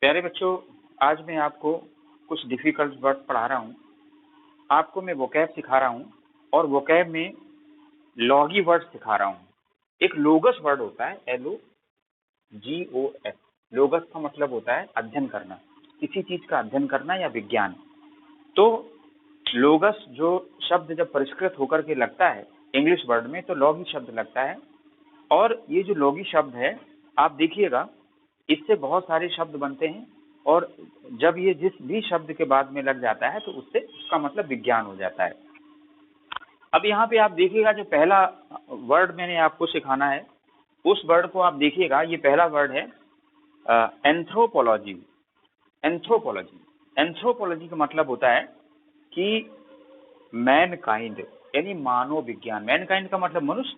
प्यारे बच्चों, आज मैं आपको कुछ डिफिकल्ट वर्ड पढ़ा रहा हूँ। आपको मैं वोकैब सिखा रहा हूँ और वोकैब में लॉगी वर्ड सिखा रहा हूँ। एक लोगस वर्ड होता है, LOGOS। लोगस का मतलब होता है अध्ययन करना, किसी चीज का अध्ययन करना या विज्ञान। तो लोगस जो शब्द जब परिष्कृत होकर के लगता है इंग्लिश वर्ड में, तो लॉगी शब्द लगता है। और ये जो लॉगी शब्द है, आप देखिएगा, इससे बहुत सारे शब्द बनते हैं और जब ये जिस भी शब्द के बाद में लग जाता है तो उससे उसका मतलब विज्ञान हो जाता है। अब यहाँ पे आप देखिएगा, जो पहला वर्ड मैंने आपको सिखाना है उस वर्ड को आप देखिएगा। ये पहला वर्ड है एंथ्रोपोलॉजी। एंथ्रोपोलॉजी एंथ्रोपोलॉजी का मतलब होता है कि मैनकाइंड, यानी मानव विज्ञान। मैनकाइंड का मतलब मनुष्य,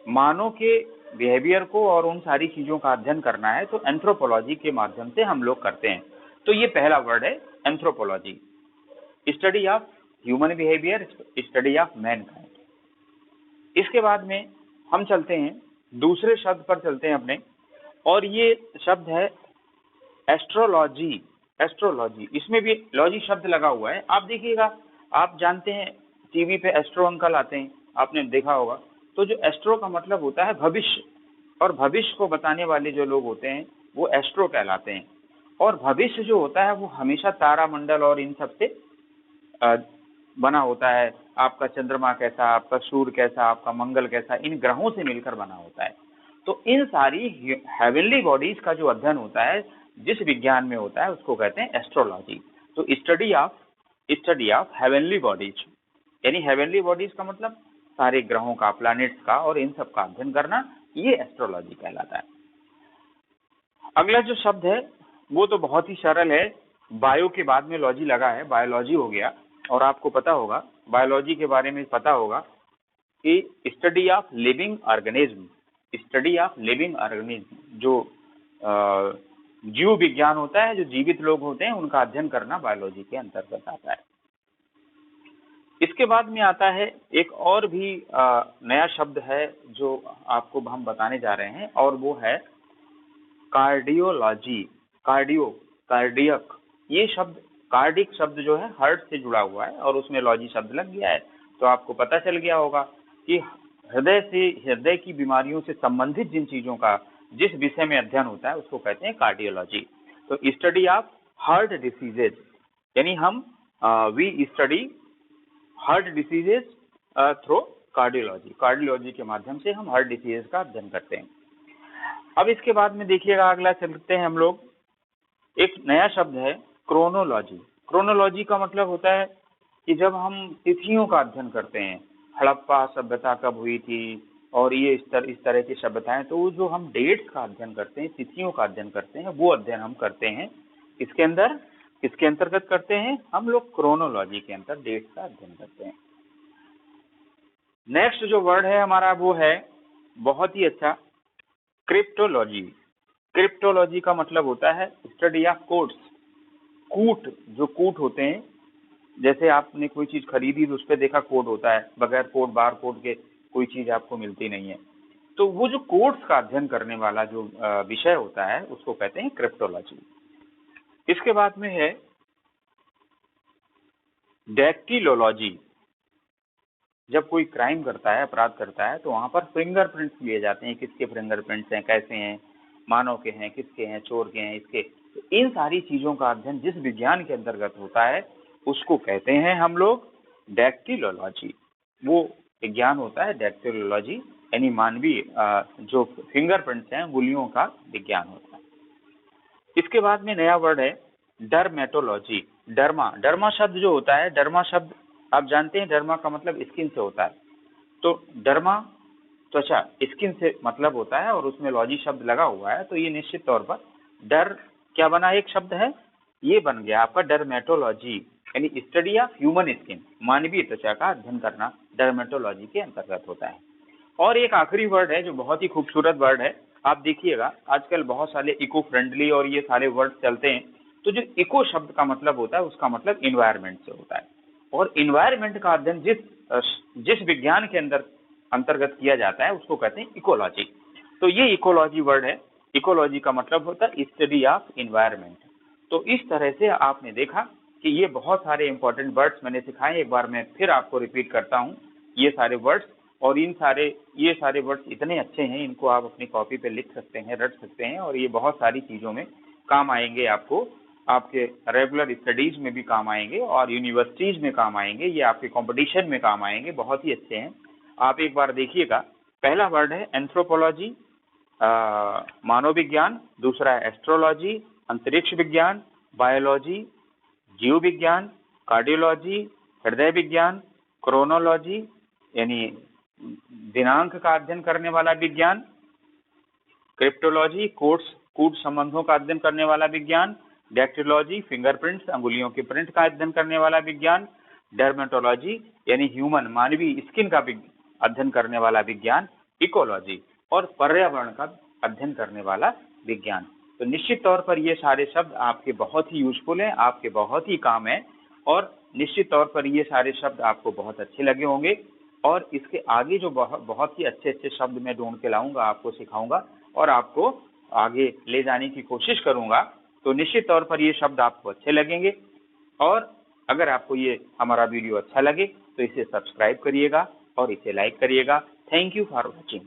मानव के बिहेवियर को और उन सारी चीजों का अध्ययन करना है, तो एंथ्रोपोलॉजी के माध्यम से हम लोग करते हैं। तो ये पहला वर्ड है anthropology, study of human behaviour, study of Mankind. इसके बाद में हम चलते हैं दूसरे शब्द पर चलते हैं अपने, और ये शब्द है एस्ट्रोलॉजी। एस्ट्रोलॉजी, इसमें भी लॉजी शब्द लगा हुआ है। आप देखिएगा, आप जानते हैं टीवी पे एस्ट्रो अंकल आते हैं, आपने देखा होगा। तो जो एस्ट्रो का मतलब होता है भविष्य, और भविष्य को बताने वाले जो लोग होते हैं वो एस्ट्रो कहलाते हैं। और भविष्य जो होता है वो हमेशा तारामंडल और इन सब से बना होता है। आपका चंद्रमा कैसा, आपका सूर्य कैसा, आपका मंगल कैसा, इन ग्रहों से मिलकर बना होता है। तो इन सारी हेवनली बॉडीज का जो अध्ययन होता है, जिस विज्ञान में होता है, उसको कहते हैं एस्ट्रोलॉजी। तो स्टडी ऑफ हेवनली बॉडीज, यानी हेवनली बॉडीज का मतलब सारे ग्रहों का, प्लैनेट्स का और इन सब का अध्ययन करना, ये एस्ट्रोलॉजी कहलाता है। अगला जो शब्द है वो तो बहुत ही सरल है। बायो के बाद में लॉजी लगा है, बायोलॉजी हो गया। और आपको पता होगा, बायोलॉजी के बारे में पता होगा कि study of living organism. Study of living organism, जो जीव विज्ञान होता है, जो जीवित लोग होते हैं उनका अध्ययन करना बायोलॉजी के अंतर्गत आता है। इसके बाद में आता है एक और भी नया शब्द है जो आपको हम बताने जा रहे हैं, और वो है कार्डियोलॉजी। कार्डियक, ये शब्द, कार्डिक शब्द जो है हार्ट से जुड़ा हुआ है और उसमें लॉजी शब्द लग गया है। तो आपको पता चल गया होगा कि हृदय की बीमारियों से संबंधित जिन चीजों का, जिस विषय में अध्ययन होता है, उसको कहते हैं कार्डियोलॉजी। तो स्टडी ऑफ हार्ट डिसीजेज, यानी हम we study heart diseases through cardiology. Cardiology के माध्यम से हम हार्ट डिसीजेज का अध्ययन करते हैं। अब इसके बाद में देखिएगा, अगला चलते हैं हम लोग। एक नया शब्द है क्रोनोलॉजी। क्रोनोलॉजी का मतलब होता है कि जब हम तिथियों का अध्ययन करते हैं, हड़प्पा सभ्यता कब हुई थी और ये इस तरह की सभ्यताएं, तो जो हम डेट्स का अध्ययन करते हैं, तिथियों का अध्ययन करते हैं, वो अध्ययन हम करते हैं इसके अंदर, किसके अंतर्गत करते हैं हम लोग? क्रोनोलॉजी के अंतर डेट्स का अध्ययन करते हैं। नेक्स्ट जो वर्ड है हमारा वो है बहुत ही अच्छा, क्रिप्टोलॉजी। क्रिप्टोलॉजी का मतलब होता है स्टडी ऑफ कोड्स। कूट, जो कूट होते हैं, जैसे आपने कोई चीज खरीदी तो उस पर देखा कोड होता है, बगैर कोड, बार कोड के कोई चीज आपको मिलती नहीं है। तो वो जो कोड्स का अध्ययन करने वाला जो विषय होता है उसको कहते हैं क्रिप्टोलॉजी। इसके बाद में है डैक्टिलोलॉजी। जब कोई क्राइम करता है, अपराध करता है, तो वहां पर फिंगरप्रिंट्स लिए जाते हैं, किसके फिंगरप्रिंट्स हैं, कैसे हैं, मानव के हैं, किसके हैं, चोर के हैं, इसके। तो इन सारी चीजों का अध्ययन जिस विज्ञान के अंतर्गत होता है उसको कहते हैं हम लोग डैक्टिलोलॉजी। वो विज्ञान होता है डैक्टिलोलॉजी, यानी मानवीय जो फिंगरप्रिंट्स हैं, उंगलियों का विज्ञान होता है। इसके बाद में नया वर्ड है डर्मेटोलॉजी। डर्मा शब्द जो होता है, डर्मा शब्द आप जानते हैं, डर्मा का मतलब स्किन से होता है। तो डर्मा त्वचा, स्किन से मतलब होता है, और उसमें लॉजी शब्द लगा हुआ है। तो ये निश्चित तौर पर डर क्या बना, एक शब्द है, ये बन गया आपका डर्मेटोलॉजी, यानी स्टडी ऑफ ह्यूमन स्किन, मानवीय त्वचा का अध्ययन करना डर्मेटोलॉजी के अंतर्गत होता है। और एक आखिरी वर्ड है जो बहुत ही खूबसूरत वर्ड है। आप देखिएगा, आजकल बहुत सारे इको फ्रेंडली और ये सारे वर्ड चलते हैं। तो जो इको शब्द का मतलब होता है, उसका मतलब इन्वायरमेंट से होता है। और इन्वायरमेंट का अध्ययन जिस विज्ञान के अंतर्गत किया जाता है उसको कहते हैं इकोलॉजी। तो ये इकोलॉजी वर्ड है। इकोलॉजी का मतलब होता है स्टडी ऑफ इन्वायरमेंट। तो इस तरह से आपने देखा कि ये बहुत सारे इंपॉर्टेंट वर्ड्स मैंने सिखाए। एक बार मैं फिर आपको रिपीट करता हूँ ये सारे वर्ड्स, और ये सारे वर्ड्स इतने अच्छे हैं, इनको आप अपनी कॉपी पे लिख सकते हैं, रट सकते हैं, और ये बहुत सारी चीजों में काम आएंगे आपको। आपके रेगुलर स्टडीज में भी काम आएंगे और यूनिवर्सिटीज में काम आएंगे, ये आपके कंपटीशन में काम आएंगे, बहुत ही अच्छे हैं। आप एक बार देखिएगा। पहला वर्ड है एंथ्रोपोलॉजी, मानव विज्ञान। दूसरा है एस्ट्रोलॉजी, अंतरिक्ष विज्ञान। बायोलॉजी, जीव विज्ञान। कार्डियोलॉजी, हृदय विज्ञान। क्रोनोलॉजी यानी दिनांक का अध्ययन करने वाला विज्ञान। क्रिप्टोलॉजी, कूट संबंधों का अध्ययन करने वाला विज्ञान। डैक्टिलॉजी, फिंगरप्रिंट्स, अंगुलियों के प्रिंट का अध्ययन करने वाला विज्ञान। डर्मेटोलॉजी यानी ह्यूमन, मानवीय स्किन का अध्ययन करने वाला विज्ञान। इकोलॉजी और पर्यावरण का अध्ययन करने वाला विज्ञान। तो निश्चित तौर पर ये सारे शब्द आपके बहुत ही यूजफुल हैं, आपके बहुत ही काम है, और निश्चित तौर पर ये सारे शब्द आपको बहुत अच्छे लगे होंगे। और इसके आगे जो बहुत ही अच्छे अच्छे शब्द मैं ढूंढ के लाऊंगा, आपको सिखाऊंगा और आपको आगे ले जाने की कोशिश करूंगा। तो निश्चित तौर पर ये शब्द आपको अच्छे लगेंगे। और अगर आपको ये हमारा वीडियो अच्छा लगे तो इसे सब्सक्राइब करिएगा और इसे लाइक करिएगा। Thank you for watching.